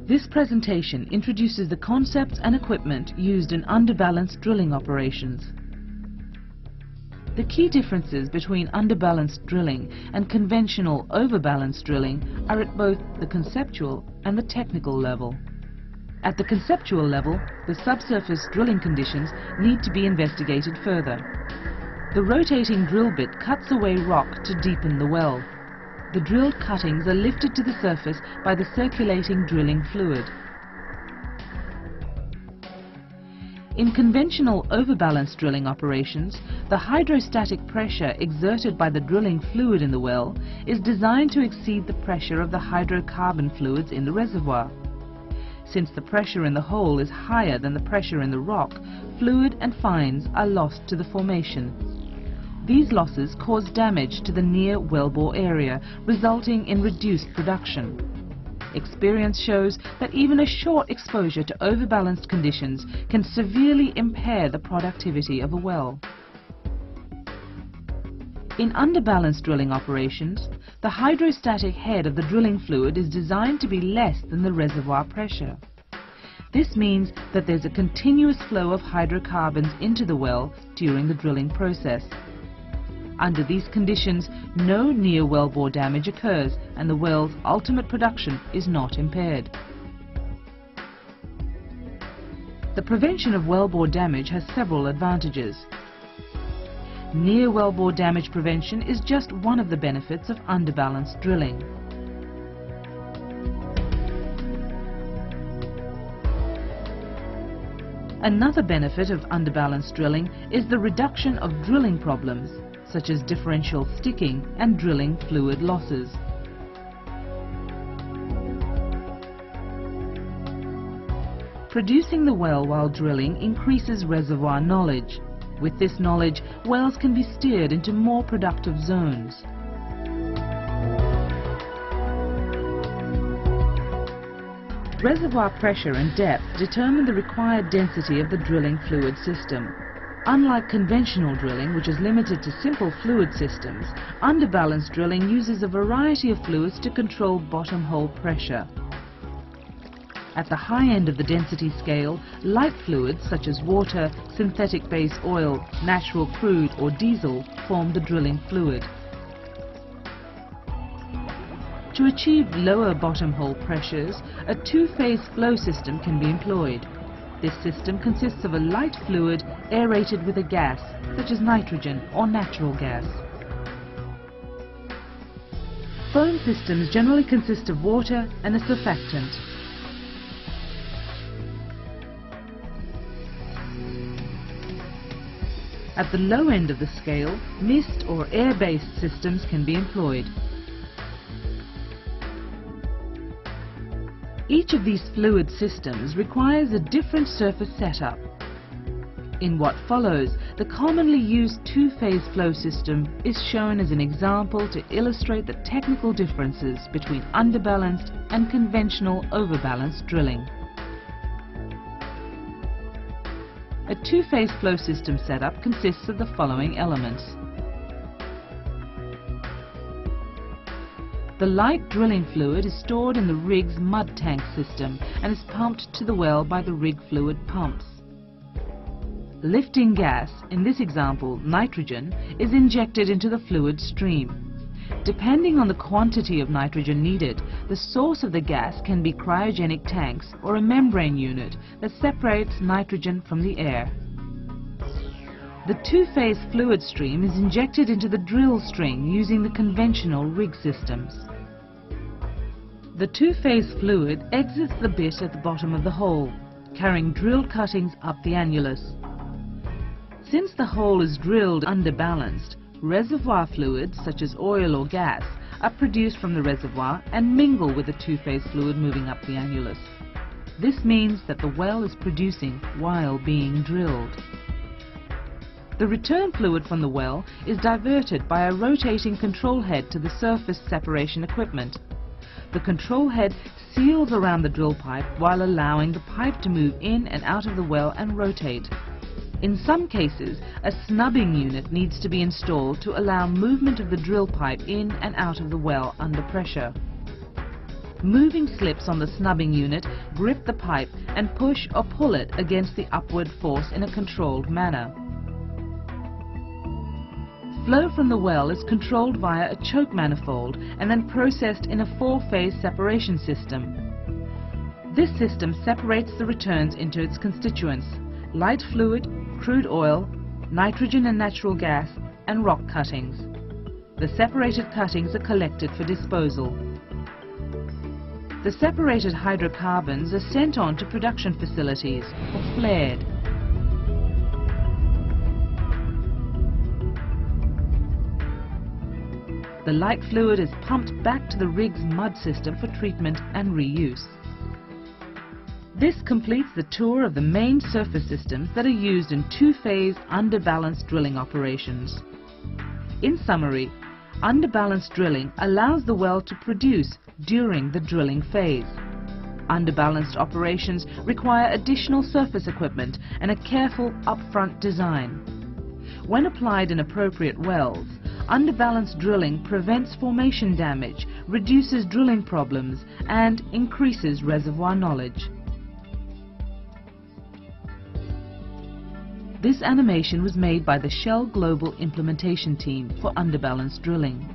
This presentation introduces the concepts and equipment used in underbalanced drilling operations. The key differences between underbalanced drilling and conventional overbalanced drilling are at both the conceptual and the technical level. At the conceptual level, the subsurface drilling conditions need to be investigated further. The rotating drill bit cuts away rock to deepen the well. The drilled cuttings are lifted to the surface by the circulating drilling fluid. In conventional overbalanced drilling operations, the hydrostatic pressure exerted by the drilling fluid in the well is designed to exceed the pressure of the hydrocarbon fluids in the reservoir. Since the pressure in the hole is higher than the pressure in the rock, fluid and fines are lost to the formation. These losses cause damage to the near wellbore area, resulting in reduced production. Experience shows that even a short exposure to overbalanced conditions can severely impair the productivity of a well. In underbalanced drilling operations, the hydrostatic head of the drilling fluid is designed to be less than the reservoir pressure. This means that there's a continuous flow of hydrocarbons into the well during the drilling process. Under these conditions, no near wellbore damage occurs and the well's ultimate production is not impaired. The prevention of wellbore damage has several advantages. Near wellbore damage prevention is just one of the benefits of underbalanced drilling. Another benefit of underbalanced drilling is the reduction of drilling problems, such as differential sticking and drilling fluid losses. Producing the well while drilling increases reservoir knowledge. With this knowledge, wells can be steered into more productive zones. Reservoir pressure and depth determine the required density of the drilling fluid system. Unlike conventional drilling, which is limited to simple fluid systems, underbalanced drilling uses a variety of fluids to control bottom hole pressure. At the high end of the density scale, light fluids such as water, synthetic base oil, natural crude or diesel form the drilling fluid. To achieve lower bottom hole pressures, a two-phase flow system can be employed. This system consists of a light fluid aerated with a gas, such as nitrogen or natural gas. Foam systems generally consist of water and a surfactant. At the low end of the scale, mist or air-based systems can be employed. Each of these fluid systems requires a different surface setup. In what follows, the commonly used two-phase flow system is shown as an example to illustrate the technical differences between underbalanced and conventional overbalanced drilling. A two-phase flow system setup consists of the following elements. The light drilling fluid is stored in the rig's mud tank system and is pumped to the well by the rig fluid pumps. Lifting gas, in this example nitrogen, is injected into the fluid stream. Depending on the quantity of nitrogen needed, the source of the gas can be cryogenic tanks or a membrane unit that separates nitrogen from the air. The two-phase fluid stream is injected into the drill string using the conventional rig systems. The two-phase fluid exits the bit at the bottom of the hole, carrying drilled cuttings up the annulus. Since the hole is drilled underbalanced, reservoir fluids such as oil or gas are produced from the reservoir and mingle with the two-phase fluid moving up the annulus. This means that the well is producing while being drilled. The return fluid from the well is diverted by a rotating control head to the surface separation equipment. The control head seals around the drill pipe while allowing the pipe to move in and out of the well and rotate. In some cases, a snubbing unit needs to be installed to allow movement of the drill pipe in and out of the well under pressure. Moving slips on the snubbing unit grip the pipe and push or pull it against the upward force in a controlled manner. Flow from the well is controlled via a choke manifold and then processed in a 4-phase separation system. This system separates the returns into its constituents: light fluid, crude oil, nitrogen and natural gas, and rock cuttings. The separated cuttings are collected for disposal. The separated hydrocarbons are sent on to production facilities or flared. The light fluid is pumped back to the rig's mud system for treatment and reuse. This completes the tour of the main surface systems that are used in 2-phase underbalanced drilling operations. In summary, underbalanced drilling allows the well to produce during the drilling phase. Underbalanced operations require additional surface equipment and a careful upfront design. When applied in appropriate wells, underbalanced drilling prevents formation damage, reduces drilling problems, and increases reservoir knowledge. This animation was made by the Shell Global Implementation Team for underbalanced drilling.